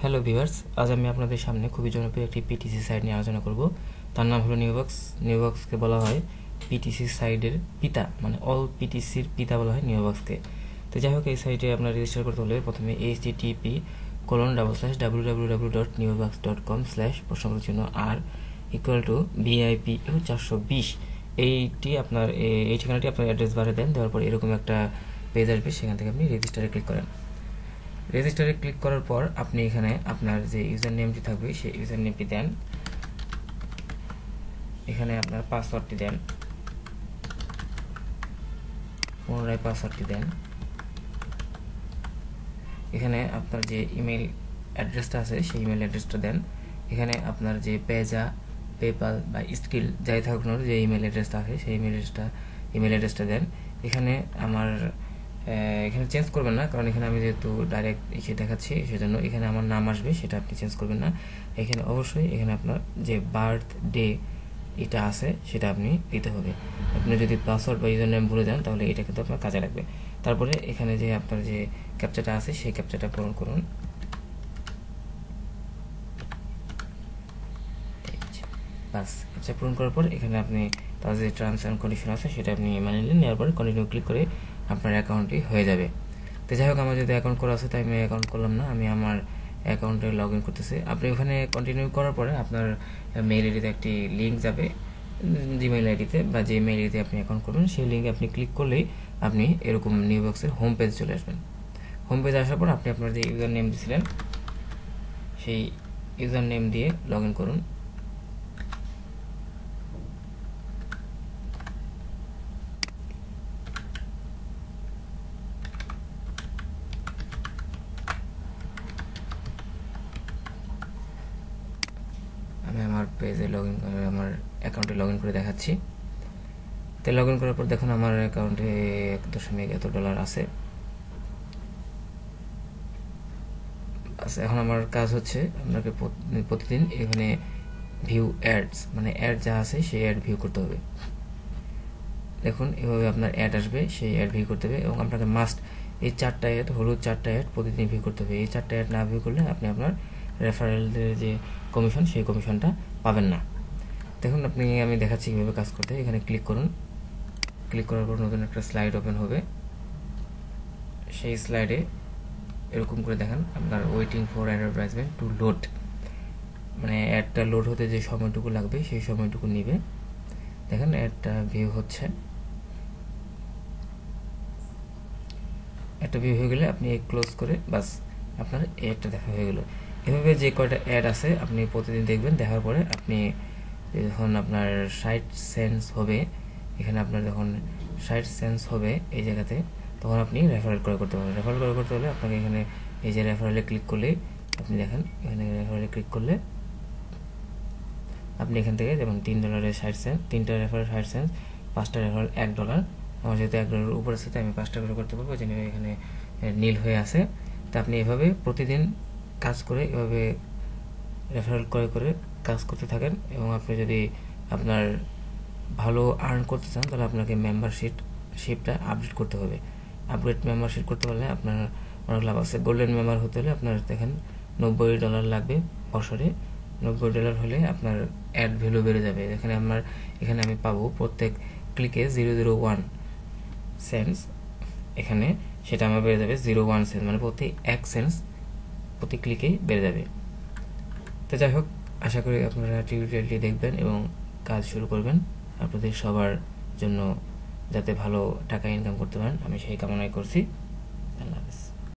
Hello viewers, আজ আমি আপনাদের সামনে খুবই জনপ্রিয় একটি পিটিসি সাইট নিয়ে আলোচনা করব। তার নাম হলো নিউবক্স। নিউবক্সকে বলা হয় পিটিসি সাইটের পিতা, মানে অল পিটিসির পিতা বলা হয় নিউবক্সকে। তো যাই হোক, এই সাইটে আপনার রেজিস্টার করতে হলে প্রথমে http://www.newbox.com/প্রশ্নবোধক r=VIP420 এইটি আপনার এই ঠিকানাটি আপনার অ্যাড্রেস বারে দেন। দেওয়ার পর এরকম একটা পেজ আসবে, সেখান থেকে আপনি রেজিস্টারে ক্লিক করেন। রেজিস্টারে ক্লিক করার পর আপনি এখানে আপনার যে ইউজার নেমটি থাকবে সেই ইউজার নেমটি দেন। এখানে আপনার পাসওয়ার্ডটি দেন, পুনরায় পাসওয়ার্ডটি দেন। এখানে আপনার যে ইমেল অ্যাড্রেসটা আছে সেই ইমেল অ্যাড্রেসটা দেন। এখানে আপনার যে পেজা, পেপাল বা স্কিল যাই থাকুক না, যে ইমেল অ্যাড্রেসটা আছে সেই ইমেল অ্যাড্রেসটা দেন। এখানে এখানে চেঞ্জ করবেন না, কারণ এখানে আমি যেহেতু ডাইরেক্ট এসে দেখাচ্ছি সেজন্য এখানে আমার নাম আসবে, সেটা আপনি চেঞ্জ করবেন না। এখানে অবশ্যই এখানে আপনার যে বার্থ ডে এটা আছে সেটা আপনি দিতে হবে। আপনি যদি পাসওয়ার্ড বা ইউজার নেম ভুলে যান তাহলে এটা কিন্তু আপনার কাজে লাগবে। তারপরে এখানে যে আপনার যে ক্যাপচাটা আছে সেই ক্যাপচাটা পূরণ করুন। বাস, ক্যাপচা পূরণ করার পর এখানে আপনি তার যে টার্মস অ্যান্ড কন্ডিশন আছে সেটা আপনি মানে নিলেন। নেওয়ার পরে কন্টিনিউ ক্লিক করে আপনার অ্যাকাউন্টটি হয়ে যাবে। তো যাই হোক, আমার যদি অ্যাকাউন্ট করা আছে তাই আমি অ্যাকাউন্ট করলাম না, আমি আমার অ্যাকাউন্টে লগ ইন করতেছি। আপনি ওখানে কন্টিনিউ করার পরে আপনার মেইল আইডিতে একটি লিঙ্ক যাবে, জিমেইল আইডিতে বা যে মেইল আইডিতে আপনি অ্যাকাউন্ট করবেন সেই লিঙ্কে আপনি ক্লিক করলেই আপনি এরকম নিউবক্সের হোম পেজ চলে আসবেন। হোম পেজ আসার পর আপনি আপনার যে ইউজার নেম দিয়েছিলেন সেই ইউজার নেম দিয়ে লগ ইন করুন। আমি আমার পেজে লগ ইন করে আমার অ্যাকাউন্টে লগ ইন করে দেখাচ্ছি। তো লগ ইন করার পর দেখুন আমার অ্যাকাউন্টে $1.এত আছে। এখন আমার কাজ হচ্ছে আপনাকে প্রতিদিন এখানে ভিউ অ্যাডস, মানে অ্যাড যা আছে সেই অ্যাড ভিউ করতে হবে। দেখুন এভাবে আপনার অ্যাড আসবে, সেই অ্যাড ভিউ করতে হবে এবং আপনাকে মাস্ট এই 4টা অ্যাড, হলুদ 4টা অ্যাড প্রতিদিন ভিউ করতে হবে। এই 4টা অ্যাড না ভিউ করলে আপনি আপনার রেফারেলদের যে কমিশন সেই কমিশনটা পাবেন না। দেখুন আমি দেখাচ্ছি কীভাবে কাজ করতে। এখানে ক্লিক করুন। ক্লিক করার পর নতুন একটা স্লাইড ওপেন হবে। সেই স্লাইডে এরকম করে দেখেন আপনার waiting for advertisement to load, মানে অ্যাডটা লোড হতে যে সময়টুকু লাগবে সেই সময়টুকু নেবে। দেখেন অ্যাডটা ভিউ হচ্ছে। একটা ভিউ হয়ে গেলে আপনি ক্লোজ করে বাস আপনার অ্যাডটা দেখা হয়ে গেল। এভাবে যে কয়টা অ্যাড আছে আপনি প্রতিদিন দেখবেন। দেখার পরে আপনি যখন আপনার 60 সেন্টস হবে, এখানে আপনার যখন 60 সেন্টস হবে এই জায়গাতে, তখন আপনি রেফারেল ক্রয় করতে পারবেন। রেফারেল ক্রয় করতে হলে আপনাকে এখানে এই যে রেফারেলে ক্লিক করলে আপনি দেখেন এখানে রেফারেলে ক্লিক করলে আপনি এখান থেকে যেমন $3 60 সেন্ট, 3টা রেফারেল 60 সেন্ট, 5টা রেফারেল $1। আমার যেহেতু $1 উপর আছে তাই আমি 5টা করে করতে পারবো, যেন এখানে নীল হয়ে আছে। তা আপনি এভাবে প্রতিদিন কাজ করে এভাবে রেফারেল করে কাজ করতে থাকেন এবং আপনি যদি আপনার ভালো আর্ন করতে চান তাহলে আপনাকে মেম্বারশিপটা আপডেট করতে হবে। আপডেট মেম্বারশিপ করতে পারলে আপনার অনেক লাভ আছে। গোল্ডেন মেম্বার হতে হলে আপনার দেখেন $90 লাগবে বছরে। $90 হলে আপনার অ্যাড ভ্যালু বেড়ে যাবে। এখানে আমি পাবো প্রত্যেক ক্লিকে 0.01 সেন্টস। এখানে সেটা আমার বেড়ে যাবে 0.1 সেন্ট, মানে প্রতি 1 সেন্টস প্রতি ক্লিকেই বেড়ে যাবে। তো যাই হোক, আশা করি আপনারা টিউটোরিয়ালটি দেখবেন এবং কাজ শুরু করবেন আপনাদের সবার জন্য, যাতে ভালো টাকা ইনকাম করতে পারেন আমি সেই কামনাই করছি।